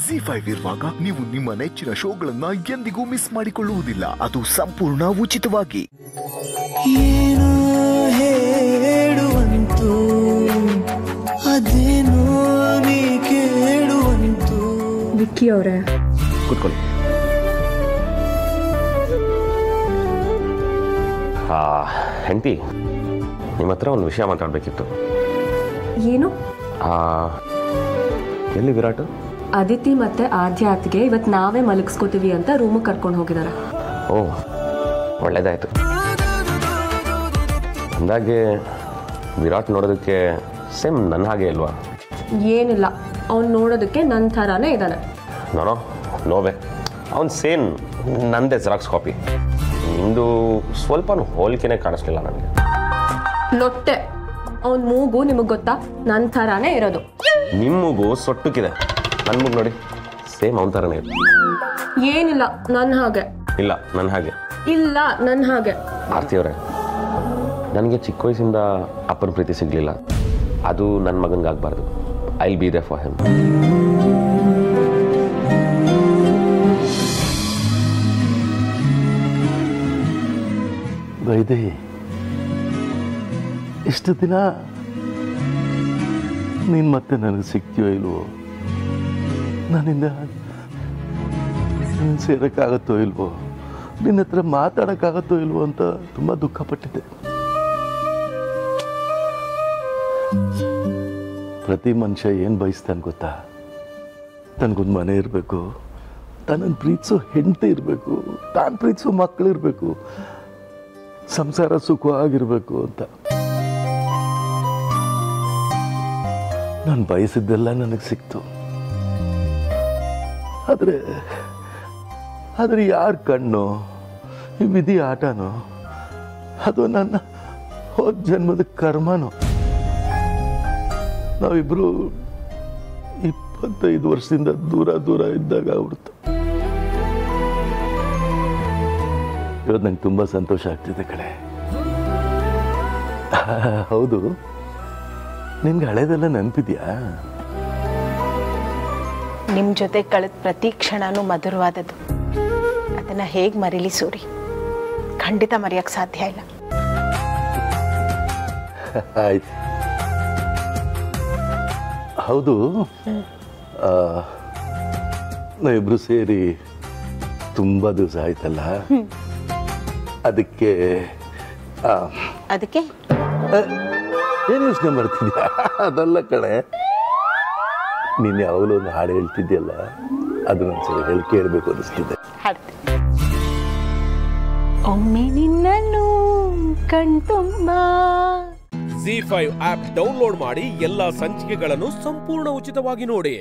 ZEE5 ಇರುವಾಗ ನೀವು ನಿಮ್ಮ ನೆಚ್ಚಿನ ಶೋಗಳನ್ನ ಎಂದಿಗೂ ಮಿಸ್ ಮಾಡಿಕೊಳ್ಳುವುದಿಲ್ಲ. ಅದು ಸಂಪೂರ್ಣ ಉಚಿತವಾಗಿ. ಏನೋ ಹೇಳುವಂತು ಅದೇನೋ ನೀ ಕೇಳುವಂತು. ವಿಕ್ಕಿ ಅವರೇ, ಕೂತ್ಕೊಳ್ಳಿ. ಹೆಂಡತಿ, ನಿಮ್ಮ ಹತ್ರ ಒಂದು ವಿಷಯ ಮಾತಾಡಬೇಕಿತ್ತು. ಏನು? ಎಲ್ಲಿ ವಿರಾಟ್? ಅದಿತಿ ಮತ್ತೆ ಆದ್ಯಾತ್ಗೆ ಇವತ್ತು ನಾವೇ ಮಲಗಿಸ್ಕೋತೀವಿ ಅಂತ ರೂಮಿಗೆ ಕರ್ಕೊಂಡು ಹೋಗಿದ್ದಾರೆ. ಓ, ಒಳ್ಳೇದಾಯ್ತು. ಅಂದಾಗೆ ವಿರಾಟ್ ನೋಡೋದಕ್ಕೆ ಸೇಮ್ ನನ್ನ ಹಾಗೆ ಇಲ್ವಾ? ಏನಿಲ್ಲ, ಅವ್ನು ನೋಡೋದಕ್ಕೆ ನನ್ನ ಥರಾನೇ ಇದ್ದಾನೆ. ನೋವೇ, ಅವ್ನು ಸೇಮ್ ನಂದೇ ಜೆರಾಕ್ಸ್ ಕಾಪಿ. ನಿಂದು ಸ್ವಲ್ಪ ಹೋಲಿಕೆನೇ ಕಾಣಿಸ್ಲಿಲ್ಲ ನನಗೆ. ಲೊಟ್ಟೆ, ಅವನ ಮೂಗು ನಿಮಗೆ ಗೊತ್ತಾ, ನನ್ನ ಥರಾನೇ ಇರೋದು. ನಿಮ್ಮ ಮೂಗು ಸೊಟ್ಟಕ್ಕಿದೆ, ನನ್ನ ಮೂಗು ನೋಡಿ ಸೇಮ್ ಅವನ ಥರನೇ ಇದೆ. ಏನಿಲ್ಲ, ನನ್ನ ಹಾಗೆ. ಇಲ್ಲ, ನನ್ನ ಹಾಗೆ. ಇಲ್ಲ, ನನ್ನ ಹಾಗೆ. ಆರ್ತಿ ಅವರೇ, ನನಗೆ ಚಿಕ್ಕ ವಯಸ್ಸಿಂದ ಅಪ್ಪನ ಪ್ರೀತಿ ಸಿಗಲಿಲ್ಲ. ಅದು ನನ್ನ ಮಗನಿಗಾಗಬಾರ್ದು. I will be there for him. ವೈದೇ, ಇಷ್ಟು ದಿನ ನೀನು ಮತ್ತೆ ನನಗೆ ಸಿಗ್ತೀಯೋ ಇಲ್ವೋ, ನನ್ನಿಂದ ಸೇರೋಕ್ಕಾಗತ್ತೋ ಇಲ್ವೋ, ನಿನ್ನ ಹತ್ರ ಮಾತಾಡೋಕ್ಕಾಗತ್ತೋ ಇಲ್ವೋ ಅಂತ ತುಂಬ ದುಃಖಪಟ್ಟಿದ್ದೆ. ಪ್ರತಿ ಮನುಷ್ಯ ಏನು ಬಯಸ್ತಾನೆ ಗೊತ್ತಾ? ತನಗೊಂದು ಮನೆ ಇರಬೇಕು, ತನ್ನನ್ನು ಪ್ರೀತಿಸೋ ಹೆಂಡತಿ ಇರಬೇಕು, ತಾನು ಪ್ರೀತಿಸೋ ಮಕ್ಕಳಿರಬೇಕು, ಸಂಸಾರ ಸುಖವಾಗಿರಬೇಕು ಅಂತ. ನಾನು ಬಯಸಿದ್ದೆಲ್ಲ ನನಗೆ ಸಿಕ್ತು. ಆದರೆ ಯಾರ ಕಣ್ಣು, ಈ ವಿಧಿ ಆಟನೋ, ಅದು ನನ್ನ ಹೋದ ಜನ್ಮದ ಕರ್ಮನೋ. ನಾವಿಬ್ರು 25 ವರ್ಷದಿಂದ ದೂರ ಇದ್ದಾಗ ಆಗ್ಬಿಡ್ತು. ಇವತ್ತು ನಂಗೆ ತುಂಬ ಸಂತೋಷ ಆಗ್ತಿದೆ ಕಣೆ. ಹೌದು, ನಿನ್ಗೆ ಹಳೇದೆಲ್ಲ ನೆನಪಿದ್ಯಾ? ನಿಮ್ಮ ಜೊತೆ ಕಳೆದ ಪ್ರತಿ ಕ್ಷಣನೂ ಮಧುರವಾದದ್ದು. ಅದನ್ನು ಹೇಗೆ ಮರೀಲಿ ಸೂರಿ? ಖಂಡಿತ ಮರೆಯೋಕ್ಕೆ ಸಾಧ್ಯ ಇಲ್ಲ. ಆಯ್ತು. ಹೌದು, ನಾವಿಬ್ರು ಸೇರಿ ತುಂಬ ದಿವಸ ಆಯ್ತಲ್ಲ, ಅದಕ್ಕೆ ಏನು ಯೋಚನೆ ಮಾಡ್ತಿದ್ಯಾ? ಅದಲ್ಲ ಕಣೆ, ನೀನು ಯಾವಾಗಲೂ ಒಂದು ಹಾಡು ಹೇಳ್ತಿದ್ಯಲ್ಲ, ಅದನ್ನೊಂದ್ಸರಿ ಕೇಳಬೇಕು ಅನ್ನಿಸ್ತಿದ್ದೆ. ಒಮ್ಮೆ ನಿನ್ನನ್ನು ಕಣ್ತುಂಬ. ZEE5 ಆಪ್ ಡೌನ್ಲೋಡ್ ಮಾಡಿ ಎಲ್ಲಾ ಸಂಚಿಕೆಗಳನ್ನು ಸಂಪೂರ್ಣ ಉಚಿತವಾಗಿ ನೋಡಿ.